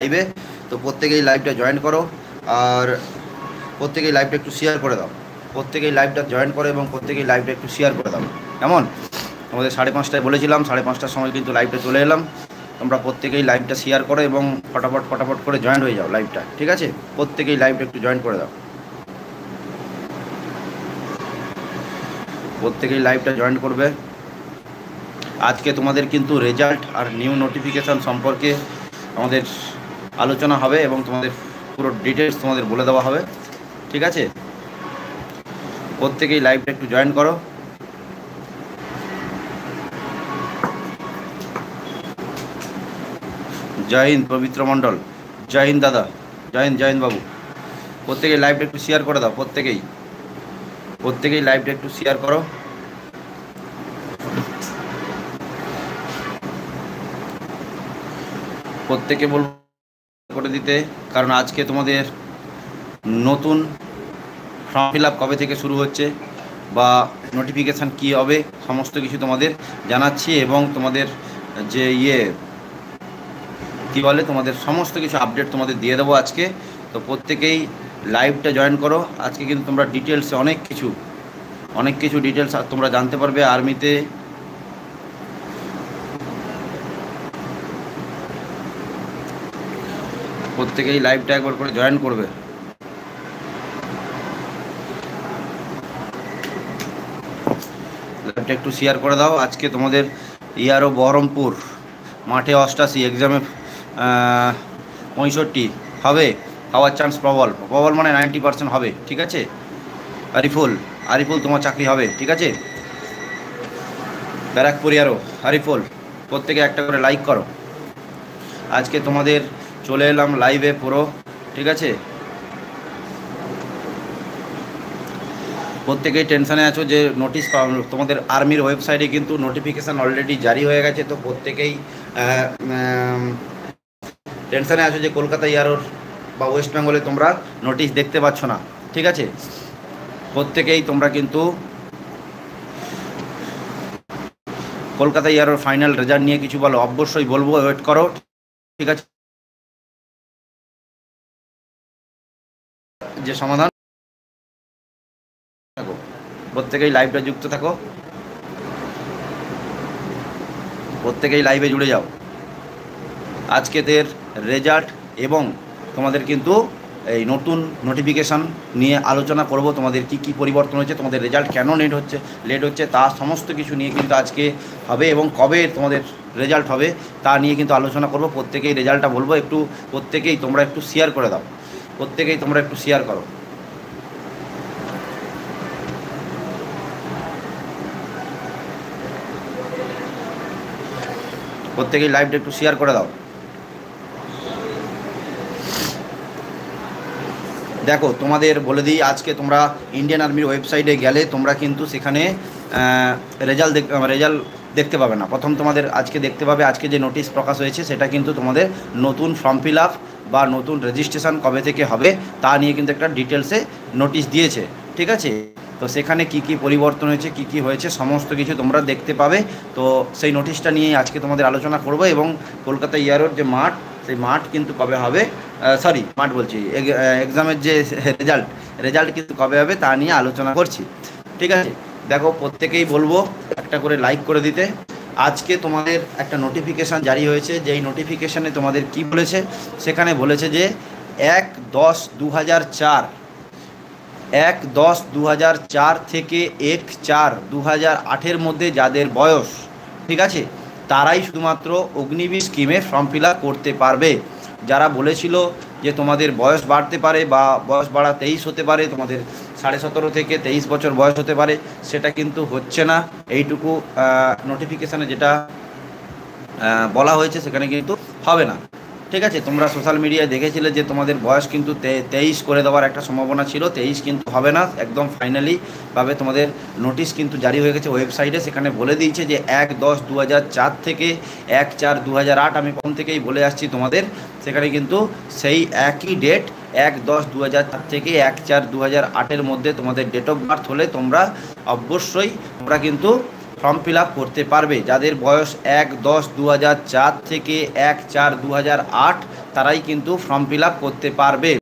লাইভে। তো প্রত্যেকেই লাইভটা জয়েন করো, আর প্রত্যেকেই লাইভটা একটু শেয়ার করে দাও। প্রত্যেকেই লাইভটা জয়েন করো এবং প্রত্যেকেই লাইভটা একটু শেয়ার করে দাও। কেমন? আমাদের 5:30টায় বলেছিলাম, 5:30টার সময় কিন্তু লাইভটা চলে এলাম। তোমরা প্রত্যেকেই লাইভটা শেয়ার করো এবং ফটাফট করে জয়েন হয়ে যাও লাইভটা, ঠিক আছে? প্রত্যেকেই লাইভটা একটু জয়েন করে দাও, প্রত্যেকেই লাইভটা জয়েন করবে। আজকে তোমাদের কিন্তু রেজাল্ট আর নিউ নোটিফিকেশান সম্পর্কে আমাদের আলোচনা হবে এবং তোমাদের পুরো ডিটেলস তোমাদের বলে দেওয়া হবে, ঠিক আছে? প্রত্যেকেই লাইভটা একটু জয়েন করো। জয় হিন্দ পবিত্র মণ্ডল, জয় হিন্দ দাদা, জয় হিন্দ বাবু। প্রত্যেকেই লাইভটা একটু শেয়ার করে দাও, প্রত্যেকেই লাইভটা একটু শেয়ার করো। প্রত্যেকে বলবো করে দিতে, কারণ আজকে তোমাদের নতুন ফর্ম ফিল আপ কবে থেকে শুরু হচ্ছে বা নোটিফিকেশান কী হবে সমস্ত কিছু তোমাদের জানাচ্ছি, এবং তোমাদের যে কী বলে তোমাদের সমস্ত কিছু আপডেট তোমাদের দিয়ে দেবো আজকে। তো প্রত্যেকেই লাইভটা জয়েন করো। আজকে কিন্তু তোমরা ডিটেলসে অনেক কিছু ডিটেলস তোমরা জানতে পারবে আর্মিতে। প্রত্যেকেই লাইভটা একবার করে জয়েন করবে। লাইভটা একটু শেয়ার করে দাও। আজকে তোমাদের ইয়ারও বহরমপুর মাঠে 88, এক্সামে 65 হবে, হওয়ার চান্স প্রবল মানে 90% হবে, ঠিক আছে? আরিফুল তোমার চাকরি হবে, ঠিক আছে? ব্যারাকপুর ইয়ারও আরিফুল, প্রত্যেকে একটা করে লাইক করো। আজকে তোমাদের চলে এলাম লাইভে পুরো, ঠিক আছে? প্রত্যেকেই টেনশানে আছো যে নোটিশ তোমাদের আর্মির ওয়েবসাইটে কিন্তু নোটিফিকেশান অলরেডি জারি হয়ে গেছে। তো প্রত্যেকেই টেনশানে আছো যে কলকাতা ইয়ারোর বা ওয়েস্ট বেঙ্গলে তোমরা নোটিশ দেখতে পাচ্ছ না, ঠিক আছে? প্রত্যেকেই তোমরা কিন্তু কলকাতা ইয়ারোর ফাইনাল রেজাল্ট নিয়ে কিছু বলো। অবশ্যই বলবো, ওয়েট করো, ঠিক আছে? যে সমাধান থাকো, প্রত্যেকেই লাইভটা যুক্ত থাকো, প্রত্যেকেই লাইভে জুড়ে যাও। আজকেদের রেজাল্ট এবং তোমাদের কিন্তু এই নতুন নোটিফিকেশান নিয়ে আলোচনা করব। তোমাদের কি পরিবর্তন হয়েছে, তোমাদের রেজাল্ট কেন লেট হচ্ছে তা সমস্ত কিছু নিয়ে কিন্তু আজকে হবে, এবং কবে তোমাদের রেজাল্ট হবে তা নিয়ে কিন্তু আলোচনা করব। প্রত্যেকেই রেজাল্টটা বলবো, একটু প্রত্যেকেই তোমরা একটু শেয়ার করে দাও, প্রত্যেকেই তোমরা একটু শেয়ার করো। প্রত্যেকেই লাইভটা একটু শেয়ার করে দাও। দেখো তোমাদের বলে দিই, আজকে তোমরা ইন্ডিয়ান আর্মির ওয়েবসাইটে গেলে তোমরা কিন্তু সেখানে রেজাল্ট দেখতে পাবে না। প্রথম তোমাদের আজকে দেখতে পাবে, আজকে যে নোটিশ প্রকাশ হয়েছে সেটা কিন্তু তোমাদের নতুন ফর্ম ফিল আপ বা নতুন রেজিস্ট্রেশন কবে থেকে হবে তা নিয়ে কিন্তু একটা ডিটেলসে নোটিশ দিয়েছে, ঠিক আছে? তো সেখানে কি পরিবর্তন হয়েছে, কি হয়েছে সমস্ত কিছু তোমরা দেখতে পাবে। তো সেই নোটিশটা নিয়ে আজকে তোমাদের আলোচনা করব, এবং কলকাতা ইয়ারোর যে মাঠ, সেই মাঠ কিন্তু কবে হবে, মাঠ বলছি, এক্সামের যে রেজাল্ট কিন্তু কবে হবে তা নিয়ে আলোচনা করছি, ঠিক আছে? দেখো প্রত্যেকেই বলবো একটা করে লাইক করে দিতে। আজকে তোমাদের একটা নোটিফিকেশান জারি হয়েছে, যেই নোটিফিকেশানে তোমাদের কি বলেছে, সেখানে বলেছে যে 1/10/2004 থেকে 1/4/2008 মধ্যে যাদের বয়স, ঠিক আছে, তারাই শুধুমাত্র অগ্নিবীর স্কিমে ফর্ম ফিল আপ করতে পারবে। যারা বলেছিল যে তোমাদের বয়স বাড়তে পারে বা বয়স বাড়া 23 হতে পারে, তোমাদের 17.5 থেকে 23 বছর বয়স হতে পারে, সেটা কিন্তু হচ্ছে না। এইটুকু নোটিফিকেশানে যেটা বলা হয়েছে সেখানে কিন্তু হবে না, ঠিক আছে? তোমরা সোশ্যাল মিডিয়ায় দেখেছিলে যে তোমাদের বয়স কিন্তু 23 করে দেওয়ার একটা সম্ভাবনা ছিল, 23 কিন্তু হবে না। একদম ফাইনালিভাবে তোমাদের নোটিশ কিন্তু জারি হয়ে গেছে ওয়েবসাইটে, সেখানে বলে দিয়েছে যে 1/10/2004 থেকে 1/4/2008। আমি প্রথম থেকেই বলে আসছি তোমাদের, সেখানে কিন্তু সেই একই ডেট 1/10/2004 থেকে 1/4/2008 মধ্যে তোমাদের ডেট অফ বার্থ হলে তোমরা অবশ্যই কিন্তু ফর্ম ফিল আপ করতে পারবে। যাদের বয়স 1/10/2004 থেকে 1/4/2008 তারাই কিন্তু ফর্ম ফিল আপ করতে পারবে।